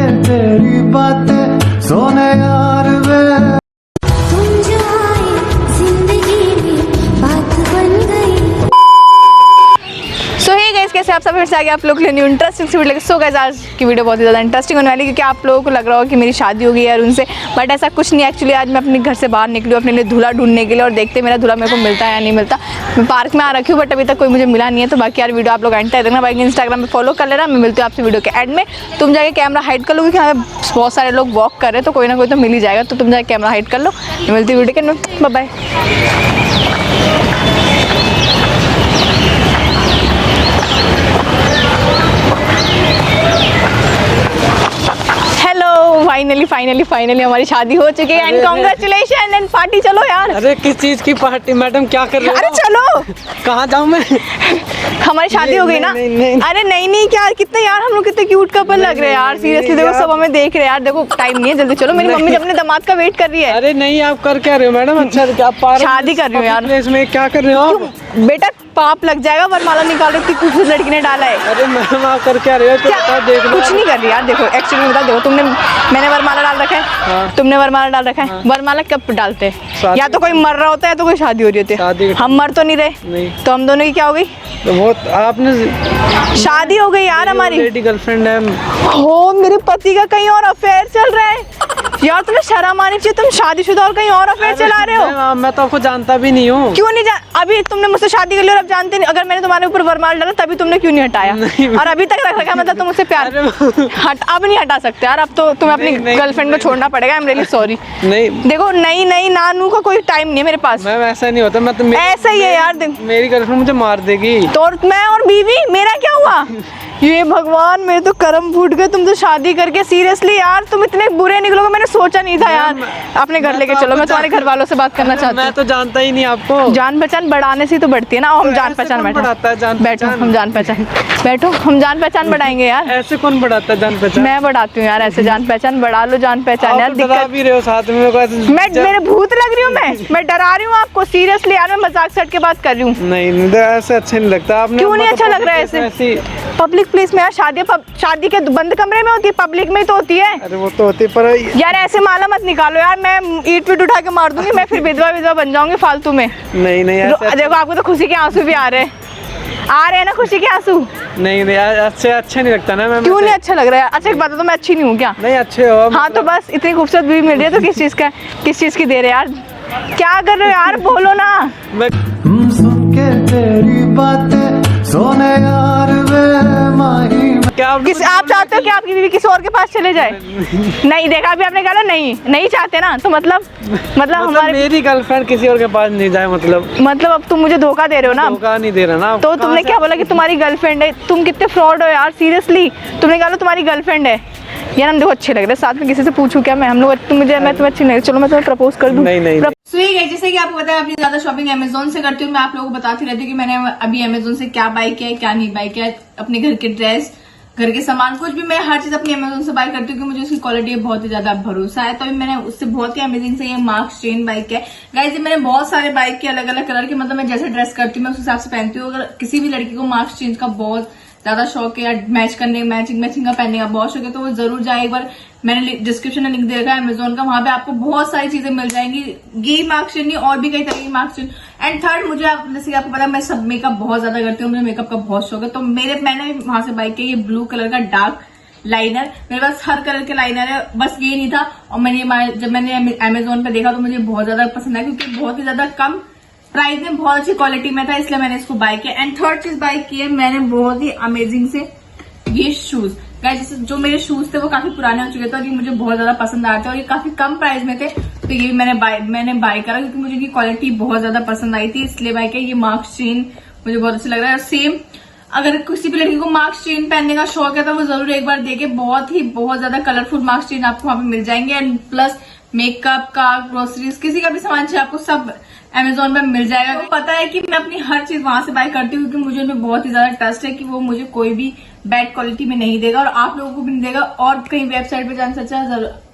के तेरी बातें सोने यार वे कैसे आप सब फिर से आ गए आप लोग के लिए न्यू इंटरेस्टिंग सी वीडियो। सो गाइस आज की वीडियो बहुत ही ज़्यादा इंटरेस्टिंग होने वाली है क्योंकि आप लोगों को लग रहा हो कि मेरी शादी हो गई है उनसे, बट ऐसा कुछ नहीं। एक्चुअली आज मैं अपने घर से बाहर निकली हूँ अपने लिए दूल्हा ढूंढने के लिए और देखते मेरा दूल्हा मेरे को मिलता है या नहीं मिलता। मैं पार्क में आ रखी हूँ बट अभी तक कोई मुझे मिला नहीं है। तो बाकी यार वीडियो आप लोग एंड तक देखना, बाकी इंस्टाग्राम में फॉलो कर लेना। मैं मिलती हूँ आपसे वीडियो के एंड में। तुम जाके कैमरा हाइड कर लो क्योंकि हमें बहुत सारे लोग वॉक कर रहे हैं तो कोई ना कोई तो मिल ही जाएगा। तो तुम जाके कैमरा हाइड कर लो। मैं मिलती हूँ वीडियो के, बाय बाय। फाइनली हमारी शादी हो चुकी है एंड कांग्रेचुलेशन एंड पार्टी। चलो यार। अरे किस चीज की पार्टी मैडम, क्या कर रहे हो? अरे चलो। कहाँ जाऊँ मैं? हमारी शादी हो गई ना। नहीं। अरे नहीं क्या, कितने यार हम लोग कितने क्यूट कपल लग रहे हैं यार। सीरियसली देखो सब हमें देख रहे हैं यार। देखो टाइम नहीं है, जल्दी चलो। मेरी मम्मी अपने दामाद का वेट कर रही है। अरे नहीं, आप कर क्या रहे हो मैडम? अच्छा आप शादी कर रही हो यार। इसमें क्या कर रहे हो बेटा? पाप लग जाएगा, वरमाला निकाल रही थी, खूबसूरत लड़की ने डाला है। अरे मैडम आप कर क्या रहे हो? देख कुछ नहीं कर रही यार। देखो एक्चुअली बता, देखो मैंने वरमाला डाल रखा है। हाँ। तुमने वरमाला डाल रखा है। वरमाला कब डालते हैं? या तो कोई मर रहा होता है या तो कोई शादी हो रही होती है। हम मर तो नहीं रहे, तो हम दोनों की क्या हो गई? तो वो आपने शादी हो गई यार हमारी। लेडी गर्लफ्रेंड है। हो, मेरे पति का कहीं और अफेयर चल रहा है यार। तुम्हें शर्म आनी चाहिए, तुम शादीशुदा और कहीं और अफेयर चला रहे हो। मैं तो आपको जानता भी नहीं हूँ। क्यों नहीं अभी तुमने मुझसे शादी कर ली और अब जानते नहीं। अगर मैंने तुम्हारे ऊपर वरमाला डाला तभी तुमने क्यों नहीं हटाया? और अभी तक रख रखा, मतलब तुम मुझसे प्यार अब नहीं हटा सकते यार। अब तो तुम्हें अपनी गर्लफ्रेंड को छोड़ना पड़ेगा। I am really sorry. नहीं देखो नहीं नानू का कोई टाइम नहीं है मेरे पास। मैम ऐसा नहीं होता। मैं तो ऐसा ही है यार। मेरी गर्लफ्रेंड मुझे मार देगी। तो मैं और बीवी, मेरा क्या हुआ? ये भगवान, मेरे तो कर्म फूट गए। तुम तो शादी करके सीरियसली यार तुम इतने बुरे निकलोगे, मैंने सोचा नहीं था यार। अपने घर लेके चलो, मैं तुम्हारे घर वालों से बात करना चाहती हूँ। मैं तो जानता ही नहीं आपको। जान पहचान बढ़ाने से तो बढ़ती है ना। हम जान पहचान बैठो, हम जान पहचान बैठो, हम जान पहचान बढ़ाएंगे यार। ऐसे कौन बढ़ाता है जान पहचान? मैं बढ़ाती हूँ यार। ऐसे जान पहचान बढ़ा लो, जान पहचान यार। दिक्कत भी रहे हो साथ में। मैं मेरे भूत लग रही हूँ, मैं डरा रही हूँ आपको सीरियसली यार। मैं मजाक सेट के बात कर रही हूँ। नहीं ऐसे अच्छा नहीं लगता। आपने क्यों नहीं अच्छा लग रहा है ऐसे? पब्लिक प्लेस में यार शादी के बंद कमरे में होती है, पब्लिक में ही तो होती है। अरे वो तो होती है पर यार ऐसे माला मत निकालो यार। मैं ईट विट उठा के मार दूंगी, मैं फिर विधवा बन जाऊंगी फालतू में। नहीं देखो आपको तो खुशी के आंसू भी आ रहे हैं ना, खुशी के आंसू। नहीं अच्छा नहीं लगता ना मैम। क्यों नहीं अच्छा लग रहा है? अच्छा एक बात तो मैं अच्छी नहीं हूँ क्या? नहीं अच्छे हो। हाँ तो बस इतनी खूबसूरत बीवी मिल रही है तो किस चीज की दे रहे यार? क्या कर रहे हो यार, बोलो ना। सुन के तेरी बातें सोने यार वे माही। आप चाहते हो कि आपकी बीवी किसी और के पास चले जाए? नहीं देखा अभी आपने कहा नहीं चाहते ना, तो मतलब हमारे मेरी गर्लफ्रेंड किसी और के पास नहीं जाए मतलब अब तुम मुझे धोखा दे रहे हो ना। धोखा नहीं दे रहा ना। तो तुमने क्या बोला कि तुम्हारी गर्लफ्रेंड है? तुम कितने फ्रॉड हो यार सीरियसली। तुमने कहा तुम्हारी गर्लफ्रेंड है यार। हम देखो अच्छे लग रहे हैं साथ में, किसी से पूछूं क्या मैं? मैं तुम्हें अच्छी नहीं। चलो मैं तुम्हें प्रपोज कर दूं। नहीं जैसे कि आपको पता है अपनी ज्यादा शॉपिंग अमेजोन से करती हूँ। मैं आप लोगों को बताती रहती हूँ कि मैंने अभी अमेजोन से क्या बाय किया है, क्या नहीं बाय किया है। अपने घर के ड्रेस, घर के सामान, कुछ भी मैं हर चीज अपनी अमेजोन से बाय करती हूँ क्योंकि मुझे उसकी क्वालिटी बहुत ही ज्यादा भरोसा है। तो अभी मैंने उससे बहुत ही अमेजिंग से ये मार्क्स चेन बाय किया है। गाइस मैंने बहुत सारे बाय किए अलग अलग कलर के, मतलब मैं जैसे ड्रेस करती हूँ मैं उस हिसाब से पहनती हूँ। अगर किसी भी लड़की को मार्क्स चेन का बहुत ज्यादा शौक है या मैचिंग का पहनने का बहुत शौक है तो वो जरूर जाए। एक बार मैंने डिस्क्रिप्शन में लिंक दे रखा है अमेजोन का, वहां पे आपको बहुत सारी चीजें मिल जाएंगी। ये मार्क्स चेन नहीं और भी कई तरह की मार्क्स चेन। एंड थर्ड, मुझे जैसे कि आपको पता है मैं सब मेकअप बहुत ज्यादा करती हूँ, मुझे मेकअप का बहुत शौक है। तो मैंने वहां से बाय किया ये ब्लू कलर का डार्क लाइनर। मेरे पास हर कलर के लाइनर है, बस ये नहीं था। और जब मैंने अमेजोन पे देखा तो मुझे बहुत ज्यादा पसंद आया क्योंकि बहुत ही ज्यादा कम प्राइस में बहुत अच्छी क्वालिटी में था, इसलिए मैंने इसको बाय किया। एंड थर्ड चीज बाय की है मैंने बहुत ही अमेजिंग से ये शूज। गाइस जो मेरे शूज थे वो काफी पुराने हो चुके थे और ये मुझे बहुत ज्यादा पसंद आए थे और ये काफी कम प्राइस में थे, तो ये मैंने बाय करा क्योंकि मुझे इनकी क्वालिटी बहुत ज्यादा पसंद आई थी, इसलिए बाय किया। ये मार्क्स चेन मुझे बहुत अच्छा लग रहा है। और सेम अगर किसी भी लड़की को मार्क्स चेन पहनने का शौक है तो वो जरूर एक बार देखे। बहुत ज्यादा कलरफुल मार्क्स चेन आपको वहां पे मिल जाएंगे। एंड प्लस मेकअप का, ग्रोसरीज, किसी का भी सामान चाहिए आपको सब अमेजोन पे मिल जाएगा। तो पता है कि मैं अपनी हर चीज वहां से बाय करती हूँ क्योंकि मुझे उनमें बहुत ही ज्यादा ट्रस्ट है कि वो मुझे कोई भी बैड क्वालिटी में नहीं देगा और आप लोगों को भी नहीं देगा। और कहीं वेबसाइट पे जाने से अच्छा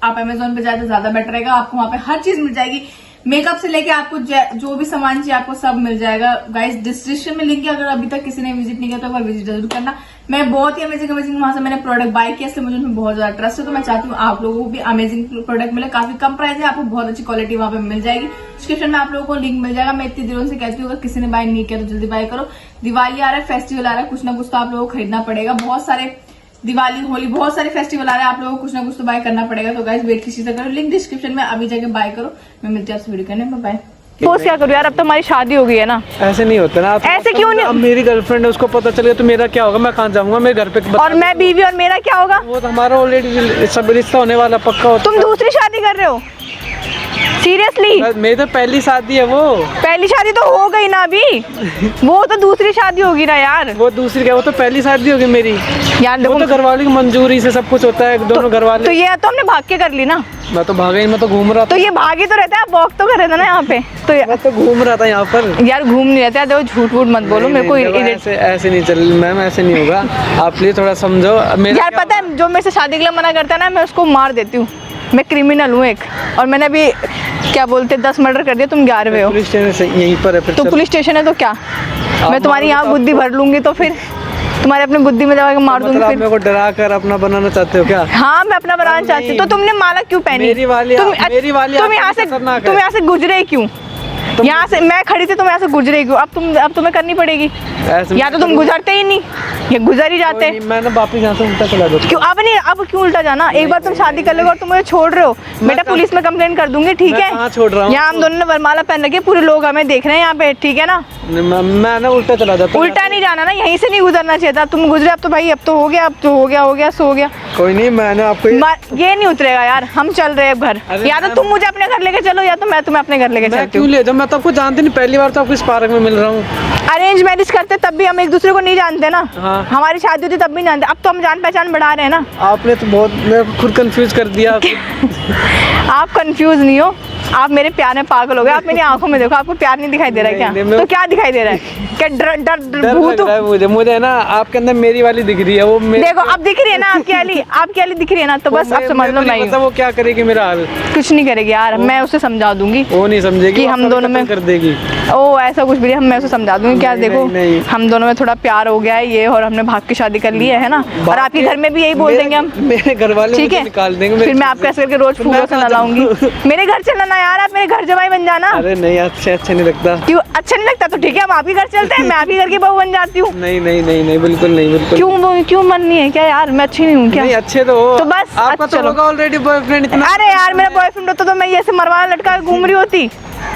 आप अमेजोन पे जाए तो ज्यादा बेटर रहेगा, आपको वहां पे हर चीज मिल जाएगी। मेकअप से लेके आपको जो भी सामान चाहिए आपको सब मिल जाएगा गाइस। डिस्क्रिप्शन में लिंक है, अगर अभी तक किसी ने विजिट नहीं किया तो एक बार विजिट जरूर करना। मैं बहुत ही अमेजिंग वहां से मैंने प्रोडक्ट बाय किया, इसलिए मुझे उनमें बहुत ज्यादा ट्रस्ट है। तो मैं चाहती हूँ आप लोगों को भी अमेजिंग प्रोडक्ट मिले, काफी कम प्राइस है, आपको बहुत अच्छी क्वालिटी वहां पे मिल जाएगी। डिस्क्रिप्शन में आप लोगों को लिंक मिल जाएगा। मैं इतनी दिनों से कहती हूँ अगर किसी ने बाय नहीं किया तो जल्दी बाय करो। दिवाली आ रहा है, फेस्टिवल आ रहा है, कुछ ना कुछ तो आप लोगों को खरीदना पड़ेगा। बहुत सारे दिवाली, होली, बहुत सारे फेस्टिवल आ रहे हैं, आप लोगों को कुछ ना कुछ तो बाय करना पड़ेगा। तो गाइस वेट किसी से करो, लिंक डिस्क्रिप्शन में, अभी जाके बाय करो। मैं मिलती हूँ आपसे वीडियो करने में, बाय। पोस्ट क्या करूँ यार, अब तो हमारी शादी हो गई है ना। ऐसे नहीं होता ना। ऐसे क्यों नहीं? अब मेरी गर्लफ्रेंड है, उसको पता चल गया तो मेरा क्या होगा? मैं कहाँ जाऊंगा? मेरे घर पे और मैं बीवी, और मेरा क्या होगा? वो तो हमारा ऑलरेडी सब रिश्ता होने वाला पक्का होता। तुम दूसरी शादी कर रहे हो? सीरियसली? मेरी तो पहली शादी है। वो पहली शादी तो हो गई ना अभी, वो तो दूसरी शादी होगी ना यार। वो दूसरी क्या, वो तो पहली शादी होगी मेरी यार। वो तो घर वालों की मंजूरी से सब कुछ होता है, दोनों घर वाले। तो ये तो हमने भाग के कर ली ना। मैं तो भागा ही, मैं तो घूम रहा था। तो ये भागी तो रहता है, वॉक तो कर रहे थे ना यहाँ पे। तो मैं तो घूम रहा था यहाँ पर यार घूम नहीं रहता है, देखो झूठ वूठ मत बोलो मेरे को। ऐसे नहीं चल मैम, ऐसे नहीं होगा। आप प्लीज थोड़ा समझो। यार पता है जो मेरे से शादी के लिए मना करता है ना, मैं उसको मार देती हूँ। मैं क्रिमिनल हूँ एक, और मैंने अभी क्या बोलते 10 मर्डर कर दिया, तुम 11वें हो। पुलिस स्टेशन यहीं पर है। तो पुलिस स्टेशन है तो क्या, मैं तुम्हारी यहाँ बुद्धि भर लूंगी, तो फिर तुम्हारे अपने बुद्धि में जाकर मार दूंगी। फिर मेरे को डरा कर अपना बनाना चाहते हो क्या? हाँ मैं अपना बनाना चाहती हूँ। तो तुमने माला क्यों पहनी? मेरी वाली तुम यहाँ से गुजरे क्यों? यहाँ से मैं खड़ी थी, तुम यहाँ से गुजरे क्यों? अब तुम्हें करनी पड़ेगी। या तो तुम गुजरते ही नहीं, या गुजर ही जाते। मैंने वापस यहाँ से उल्टा चला दो। क्यों अब नहीं, अब क्यों उल्टा जाना? एक बार तुम शादी कर लोगे और तुम मुझे छोड़ रहे हो, बेटा पुलिस में कंप्लेंट कर दूंगी, ठीक है? कहाँ छोड़ रहा हूँ? यहाँ हम दोनों ने वरमाला पहन रखी है, पूरे लोग हमें देख रहे हैं यहाँ पे, ठीक है ना? मैं ना उल्टा चला जाता। उल्टा नहीं जाना ना, यहीं से नहीं गुजरना चाहिए था। तुम गुजरे, अब तो भाई अब तो हो गया, अब तो हो गया सो गया। कोई नहीं, मैंने आपको ये नहीं उतरेगा यार, हम चल रहे हैं घर। या तो तुम मुझे अपने घर लेके चलो, या तो मैं तुम्हें अपने घर लेके चलती हूँ। क्यों ले जाऊँ? मैं तो आपको जानती नहीं, पहली बार तो आपको इस पार्क में मिल रहा हूँ। अरेंज मैरिज करते तब भी हम एक दूसरे को नहीं जानते ना। हाँ। हमारी शादी होती तब भी नहीं जानते, अब तो हम जान पहचान बढ़ा रहे हैं ना। आपने तो बहुत मेरे को खुद कंफ्यूज कर दिया। आप कंफ्यूज नहीं हो, आप मेरे प्यार में पागल हो गए। आप मेरी आंखों में देखो, आपको प्यार नहीं दिखाई दे रहा है क्या? तो क्या दिखाई दे रहा है? क्या डर भूत? मुझे ना आपके अंदर मेरी वाली दिख रही है। वो देखो अब दिख रही है ना आपकी वाली दिख रही है ना, तो बस अब समझ लो मैं वो क्या करेगी मेरा हाल? कुछ नहीं करेगी यार, मैं उसे समझा दूंगी। वो नहीं समझेगी कि हम दोनों में कर देगी। ओ ऐसा कुछ भी, मैं उसे समझा दूंगी। क्या देखो हम दोनों में थोड़ा प्यार हो गया है ये, और हमने भाग के शादी कर ली है ना। और आपके घर में भी यही बोल देंगे हम, मेरे घर वाले ठीक है? निकाल देंगे। फिर मैं आपके ऐसे करके रोज फूलों से नहलाऊंगी। मेरे घर चलना ना यार, आप मेरे घर जमाई बन जाना। अरे नहीं, अच्छा नहीं लगता। क्यों अच्छा नहीं लगता? तो ठीक है, हम आप ही घर चलते हैं, मैं आप ही घर की बहू बन जाती हूँ। नहीं, बिल्कुल नहीं। क्यों मन नहीं है क्या यार? मैं अच्छी नहीं हूँ क्या? नहीं, अच्छे तो हो। तो बस आपका तो होगा ऑलरेडी बॉयफ्रेंड इतना। अरे यार मेरा बॉयफ्रेंड होता तो मैं ये ऐसे मरवाना लटका के घूम रही होती।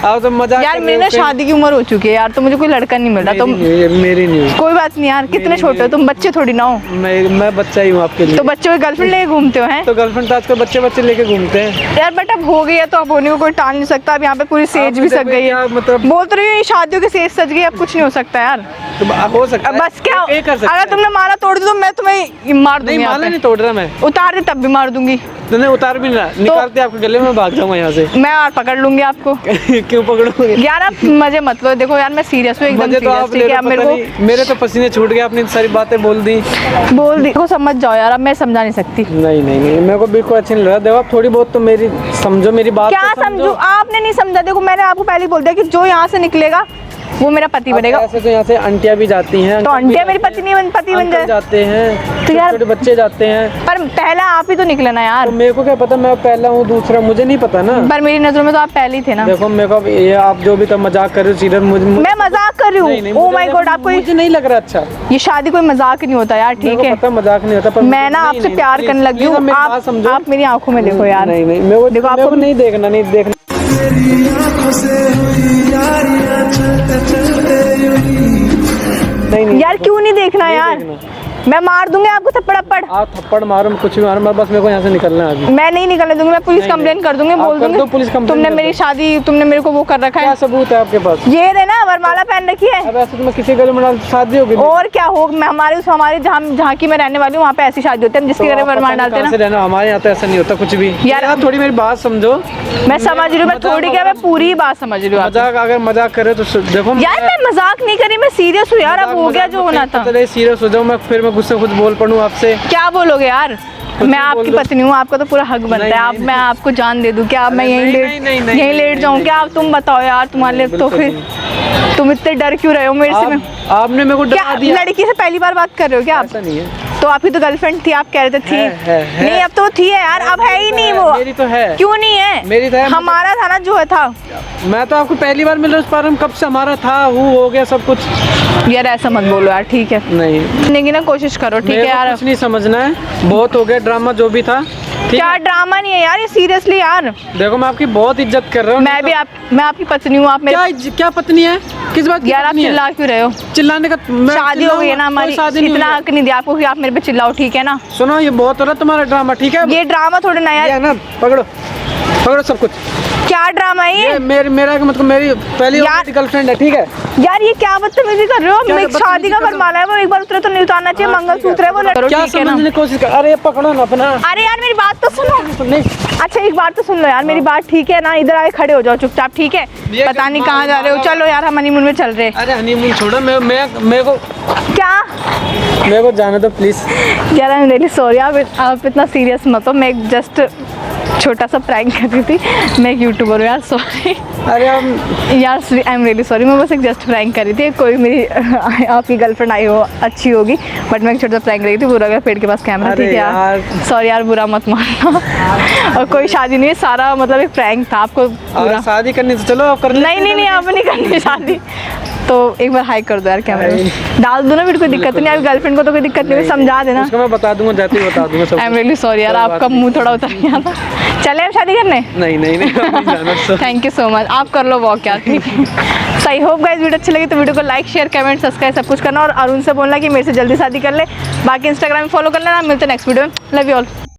आप तो मजाक यार मेरी ना शादी की उम्र हो चुकी है यार, तो मुझे कोई लड़का नहीं मिल रहा। तो मेरी नहीं। कोई बात नहीं यार, कितने छोटे हो तुम, बच्चे थोड़ी ना हो। मैं बच्चा ही हूँ आपके लिए। तो बच्चों की गर्लफ्रेंड लेके घूमते हो हैं? तो गर्लफ्रेंड तो आजकल बच्चे लेके घूमते हैं यार। बट अब हो गई है तो अब होने को कोई टाल नहीं सकता। अब यहाँ पे पूरी सेज भी सज गई है। मतलब बोल तो रही हूँ शादियों की सेज सज गई, अब कुछ नहीं हो सकता यार। तो हो सकता है। बस क्या, अगर तुमने माला तोड़ दी तो मैं तुम्हें मार दूंगी। माला नहीं तोड़ रहा मैं, उतार दे तब भी मार दूंगी। नहीं उतार भी ना, निकालते आपके गले में भाग जाऊंगा यहाँ से। मैं और पकड़ लूंगी आपको। क्यों पकड़ोगे यार आप मजे मत लो। देखो यार मैं सीरियस हूँ एकदम सीरियस, ठीक है? मेरे तो पसीने छूट गए, आपने सारी बातें बोल दी। को समझ जाओ यार, अब मैं समझा नहीं सकती। नहीं मेरे को बिल्कुल अच्छी नहीं लगा। देखो आप थोड़ी बहुत तो मेरी समझो, मेरी बात क्या समझो? आपने नहीं समझा। देखो मैंने आपको पहले बोल दिया कि जो यहाँ से निकलेगा वो मेरा पति बनेगा। ऐसे तो यहाँ से आंटियाँ भी जाती हैं, तो आंटियाँ मेरी पति बन जाए जाते हैं, तो यार छोटे बच्चे जाते हैं। पर पहला आप ही तो निकले ना यार। तो मेरे को क्या पता मैं पहला हूँ दूसरा, मुझे नहीं पता ना। पर मेरी नजरों में तो आप पहले ही थे ना। देखो मेरे को ये आप जो भी तो मजाक कर रहे हो सीरियस, मैं मजाक कर रही हूँ। ओह माय गॉड, आपको मुझे नहीं लग रहा अच्छा। ये शादी कोई मजाक नहीं होता यार, ठीक है? पता मजाक नहीं होता, पर मैं ना आपसे प्यार करने लगी हूँ। आप मेरी आंखों में देखो यार। नहीं मेरे को देखो आपको नहीं देखना। नहीं यार क्यों नहीं देखना यार? मैं मार दूंगी आपको थप्पड़। आप थप्पड़ मारो, कुछ भी मारो, बस मेरे को यहाँ से निकलना है अभी। मैं नहीं निकलने दूंगी, मैं पुलिस कंप्लेंट कर दूंगी, बोल दूंगी पुलिस कंप्लेंट। तुमने मेरी शादी, तुमने मेरे को वो कर रखा है। क्या सबूत है आपके पास? ये देना, वरमाला पहन रखी है। अब ऐसे तो मैं किसी गली में शादी होगी और क्या हो, मैं हमारे जहाँ की मैं रहने वाली हूँ वहाँ पे ऐसी शादी होती है, जिसके घर वरमाला डालते हैं ना। हमारे यहाँ तो ऐसा नहीं होता कुछ भी। यार थोड़ी मेरी बात समझो। मैं समझ रही हूँ, मैं थोड़ी क्या, मैं पूरी बात समझ रही हूँ। मजाक अगर मजाक करे तो देखो यार मैं मजाक नहीं करी, मैं सीरियस हूँ यार। अब हो गया जो होना था। सीरियस हो जाऊँ मैं, फिर मैं गुस्से खुद बोल पड़ूँ आपसे। क्या बोलोगे यार? मैं आपकी पत्नी हूँ, आपका तो पूरा हक बनता है। आप मैं आपको जान दे दूँ क्या? मैं यहीं लेट जाऊँ क्या? आप तुम बताओ यार, तुम्हारे लिए तो फिर तुम इतने डर क्यों रहे हो मेरे से? आपने मेरे को डरा दिया। लड़की से पहली बार बात कर रहे हो क्या आप? ऐसा नहीं है। तो आपकी तो गर्लफ्रेंड थी, आप कह रहे थे थी। है। नहीं अब तो थी है यार, अब है ही नहीं वो। मेरी तो है। क्यों नहीं है? मेरी तो है। हमारा था ना जो है था। मैं तो आपको पहली बार मिल रहा हूँ, उस बार हम कब से हमारा था, वो हो गया सब कुछ। यार ऐसा मत बोलो यार, ठीक है? नहीं ना कोशिश करो, ठीक है यार? कुछ नहीं समझना है, बहुत हो गया ड्रामा जो भी था। क्या ड्रामा नहीं है यार, ये सीरियसली यार। देखो मैं आपकी बहुत इज्जत कर रहा हूँ। मैं आपकी पत्नी हूँ, आप मेरे क्या पत्नी है? किस बात की यार? आप चिल्ला क्यों रहे हो? चिल्लाने का शादी हो गई है ना हमारी, इतना हक नहीं दिया आपको कि आप मेरे पे चिल्लाओ, ठीक है ना? सुनो ये बहुत हो रहा है तुम्हारा ड्रामा, ठीक है? ये ड्रामा थोड़ा ना यार। ना पकड़ो सब कुछ। क्या ड्रामा है ये? मेरा मतलब मेरी पहली गर्लफ्रेंड है, ठीक है? यार ये क्या बदतमीजी कर रहे हो? मैं शादी का फरमाना है वो, एक बार उतरे तो नहीं उतारना चाहिए। मंगलसूत्र है वो, क्या समझने की कोशिश कर? अरे पकड़ो ना अपना। अरे यार मेरी बात तो सुनो। अच्छा एक बात तो सुन लो यार, मेरी बात ठीक है ना? इधर आके खड़े हो जाओ चुपचाप, ठीक है? पता नहीं कहाँ जा रहे हो। चलो यार हम हनीमून में चल रहे हैं। अरे हनीमून छोड़ो, मेरे को क्या? मेरे को जाने दो प्लीज। यार आई एम रियली सॉरी, आप इतना सीरियस मत हो। मैं जस्ट छोटा सा प्रैंक कर रही थी। मैं एक यूट्यूबर हूँ यार, सॉरी। अरे यार आई एम रियली सॉरी, मैं बस एक जस्ट प्रैंक कर रही थी। कोई मेरी आपकी गर्लफ्रेंड आई हो अच्छी होगी, बट मैं एक छोटा सा प्रैंक कर रही थी। बुरा अगर पेड़ के पास कैमरा, ठीक है यार? सॉरी यार, बुरा मत मानना। और कोई शादी नहीं है, सारा मतलब एक प्रैंक था। आपको पूरा शादी करनी तो चलो आप कर। नहीं आप नहीं करनी शादी। तो एक बार हाई कर दो यार कैमरे में, डाल दो ना, मेरे कोई दिक्कत नहीं। आपकी गर्लफ्रेंड को तो कोई दिक्कत नहीं, समझा देना। मैं बता दूंगा, जाते ही बता दूंगा सब। आई एम रियली सॉरी यार, आपका मुंह थोड़ा उतर गया था। चले अब शादी करने? नहीं। थैंक यू सो मच, आप कर लो वॉक यार, ठीक है? सही होप गाइस वीडियो अच्छी लगी तो वीडियो को लाइक शेयर कमेंट सब्सक्राइब सब कुछ करना, और अरुण से बोलना कि मेरे से जल्दी शादी कर ले। बाकी इंस्टाग्राम में फॉलो कर लेना। मिलते हैं नेक्स्ट वीडियो में। Love you all.